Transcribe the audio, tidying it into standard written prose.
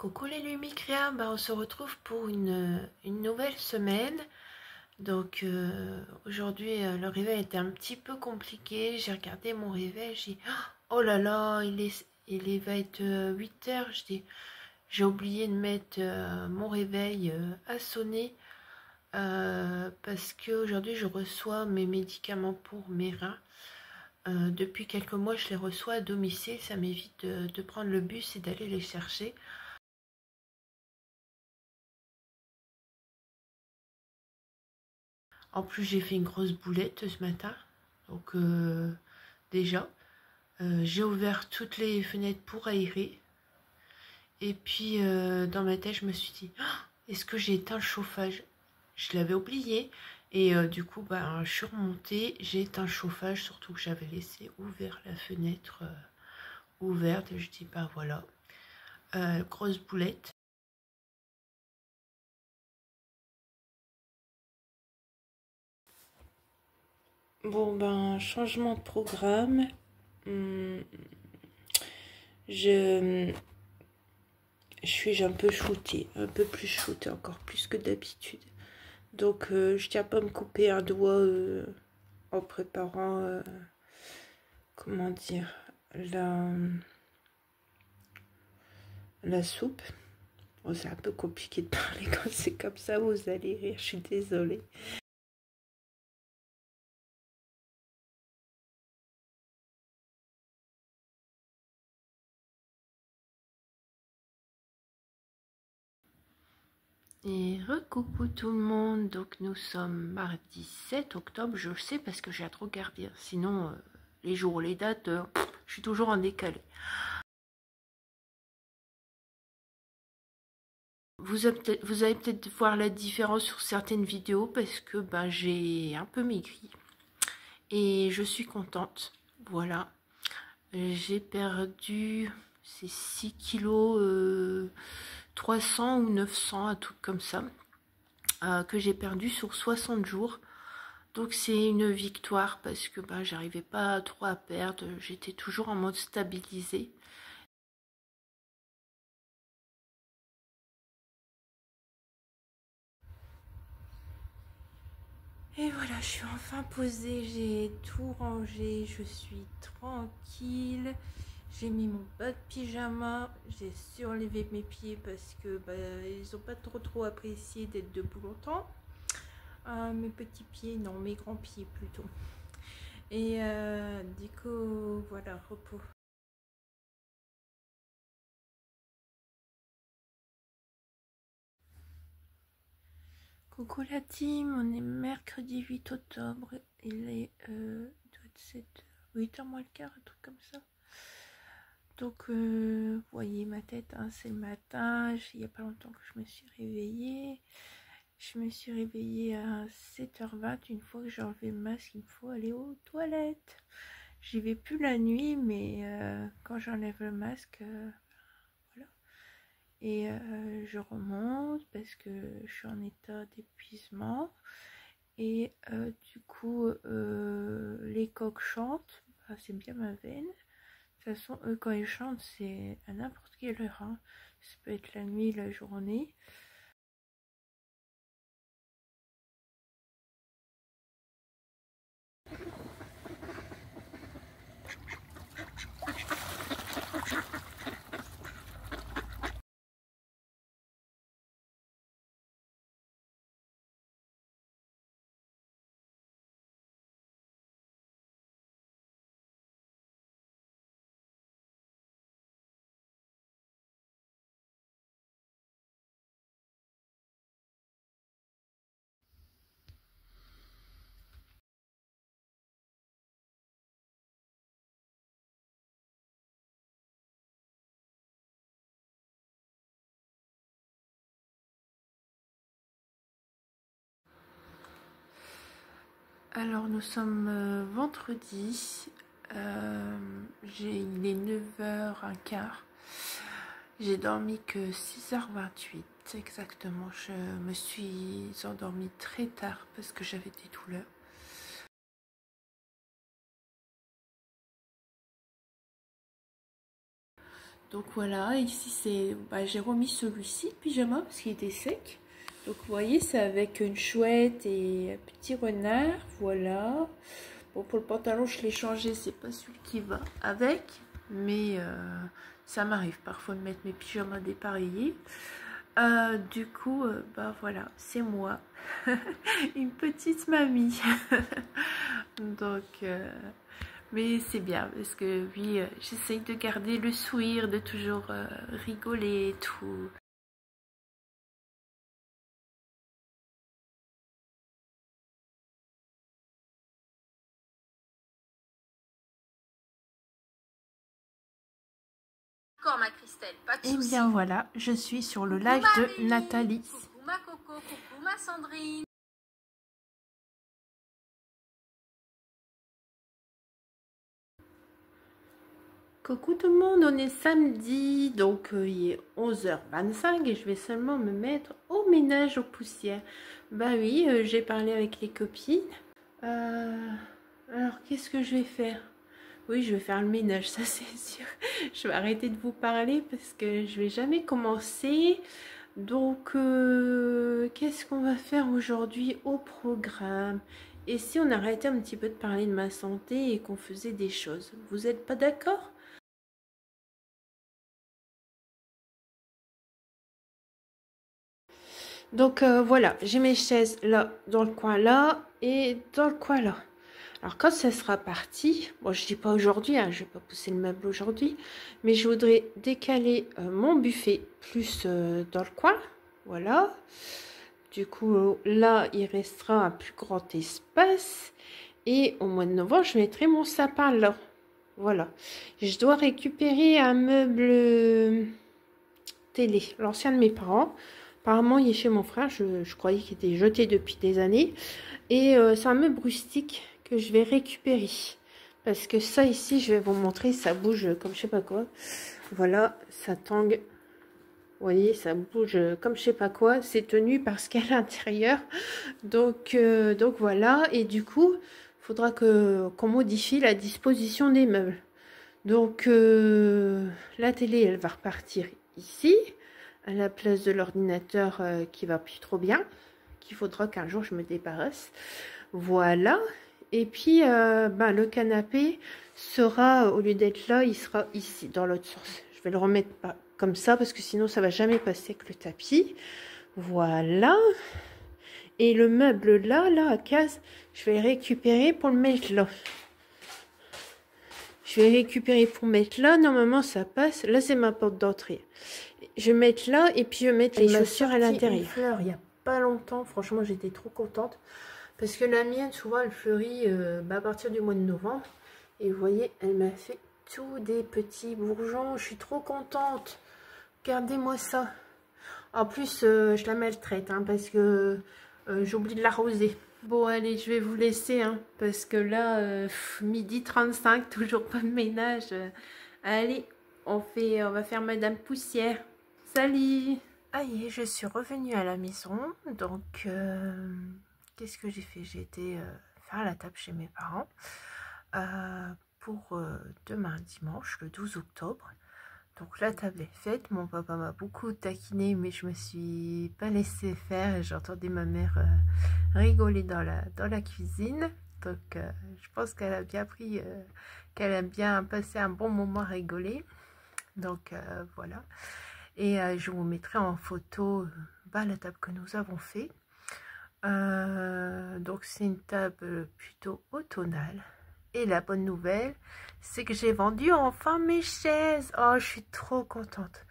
Coucou les Lumicria, on se retrouve pour une nouvelle semaine. Donc aujourd'hui le réveil était un petit peu compliqué. J'ai regardé mon réveil, j'ai dit oh là là, il va être 8 heures. J'ai oublié de mettre mon réveil à sonner parce qu'aujourd'hui je reçois mes médicaments pour mes reins. Depuis quelques mois je les reçois à domicile, ça m'évite de prendre le bus et d'aller les chercher. En plus, j'ai fait une grosse boulette ce matin. Donc, déjà, j'ai ouvert toutes les fenêtres pour aérer. Et puis, dans ma tête, je me suis dit, est-ce que j'ai éteint le chauffage? Je l'avais oublié. Et du coup, je suis remontée, j'ai éteint le chauffage, surtout que j'avais laissé ouvert la fenêtre ouverte. Et je dis, voilà, grosse boulette. Bon, changement de programme. Je suis un peu shootée, un peu plus shootée, encore plus que d'habitude. Donc je tiens pas à me couper un doigt en préparant, comment dire, la soupe. Bon, c'est un peu compliqué de parler quand c'est comme ça, vous allez rire, je suis désolée. Et recoucou tout le monde, donc nous sommes mardi 7 octobre, je le sais parce que j'ai à trop regarder, sinon les jours, les dates, je suis toujours en décalé. Vous allez peut-être voir la différence sur certaines vidéos parce que j'ai un peu maigri et je suis contente. Voilà, j'ai perdu ces 6 kilos, 300 ou 900, un truc comme ça, que j'ai perdu sur 60 jours. Donc c'est une victoire parce que j'arrivais pas trop à perdre, j'étais toujours en mode stabilisé. Et voilà, je suis enfin posée, j'ai tout rangé, je suis tranquille. J'ai mis mon bas de pyjama, j'ai surenlevé mes pieds parce que ils ont pas trop apprécié d'être debout longtemps. Mes petits pieds, non, mes grands pieds plutôt. Et du coup, voilà, repos. Coucou la team, on est mercredi 8 octobre, il est 8h moins le quart, un truc comme ça. Donc vous voyez ma tête, hein, c'est le matin, il n'y a pas longtemps que je me suis réveillée. Je me suis réveillée à 7h20, une fois que j'ai enlevé le masque, il me faut aller aux toilettes. J'y vais plus la nuit, mais quand j'enlève le masque, voilà. Et je remonte parce que je suis en état d'épuisement. Et du coup, les coqs chantent, c'est bien ma veine. De toute façon, eux, quand ils chantent, c'est à n'importe quelle heure. Hein. Ça peut être la nuit, la journée. Alors nous sommes vendredi, il est 9h15, j'ai dormi que 6h28 exactement, je me suis endormie très tard parce que j'avais des douleurs. Donc voilà, ici c'est, j'ai remis celui-ci, pyjama, parce qu'il était sec. Donc vous voyez, c'est avec une chouette et un petit renard, voilà. Bon, pour le pantalon, je l'ai changé, c'est pas celui qui va avec. Mais ça m'arrive parfois de mettre mes pyjamas dépareillés. Du coup, voilà, c'est moi. Une petite mamie. Donc... mais c'est bien parce que oui, j'essaye de garder le sourire, de toujours rigoler et tout. D'accord, ma Christelle, pas de Et soucis. bien voilà, je suis sur le live de Nathalie. Coucou ma Coco, coucou ma Sandrine. Coucou tout le monde, on est samedi, donc il est 11h25 et je vais seulement me mettre au ménage aux poussières. Bah oui, j'ai parlé avec les copines. Alors qu'est-ce que je vais faire? Oui, je vais faire le ménage, ça c'est sûr. Je vais arrêter de vous parler parce que je vais jamais commencer. Donc, qu'est-ce qu'on va faire aujourd'hui au programme? Et si on arrêtait un petit peu de parler de ma santé et qu'on faisait des choses? Vous n'êtes pas d'accord? Donc voilà, j'ai mes chaises là, dans le coin là et dans le coin là. Alors quand ça sera parti, bon je dis pas aujourd'hui, hein, je vais pas pousser le meuble aujourd'hui, mais je voudrais décaler mon buffet plus dans le coin, voilà. Du coup là il restera un plus grand espace et au mois de novembre je mettrai mon sapin là, voilà. Je dois récupérer un meuble télé, l'ancien de mes parents. Apparemment, il est chez mon frère. Je croyais qu'il était jeté depuis des années. Et c'est un meuble rustique que je vais récupérer. Parce que ça, ici, je vais vous montrer, ça bouge comme je sais pas quoi. Voilà, ça tangue. Vous voyez, ça bouge comme je sais pas quoi. C'est tenu parce qu'à l'intérieur. Donc voilà. Et du coup, il faudra qu'on modifie la disposition des meubles. Donc, la télé, elle va repartir ici, à la place de l'ordinateur qui va plus trop bien, qu'il faudra qu'un jour je me débarrasse. Voilà. Et puis, le canapé sera, au lieu d'être là, il sera ici, dans l'autre sens. Je vais le remettre pas comme ça, parce que sinon, ça va jamais passer avec le tapis. Voilà. Et le meuble là, à case, je vais le récupérer pour le mettre là. Je vais récupérer pour mettre là. Normalement, ça passe. Là, c'est ma porte d'entrée. Je vais mettre là et puis je vais mettre les chaussures à l'intérieur. Fleur, il n'y a pas longtemps. Franchement, j'étais trop contente. Parce que la mienne, souvent, elle fleurit à partir du mois de novembre. Et vous voyez, elle m'a fait tous des petits bourgeons. Je suis trop contente. Regardez-moi ça. En plus, je la maltraite hein, parce que j'oublie de l'arroser. Bon, allez, je vais vous laisser, hein, parce que là, midi 35, toujours pas de ménage. Allez, on va faire Madame Poussière. Salut! Aïe, je suis revenue à la maison, donc, qu'est-ce que j'ai fait? J'ai été faire la table chez mes parents pour demain dimanche, le 12 octobre. Donc la table est faite, mon papa m'a beaucoup taquiné, mais je me suis pas laissé faire. J'entendais ma mère rigoler dans la cuisine. Donc je pense qu'elle a bien pris, qu'elle a bien passé un bon moment à rigoler. Donc voilà. Et je vous mettrai en photo la table que nous avons fait. Donc c'est une table plutôt automnale. Et la bonne nouvelle, c'est que j'ai vendu enfin mes chaises. Oh, je suis trop contente.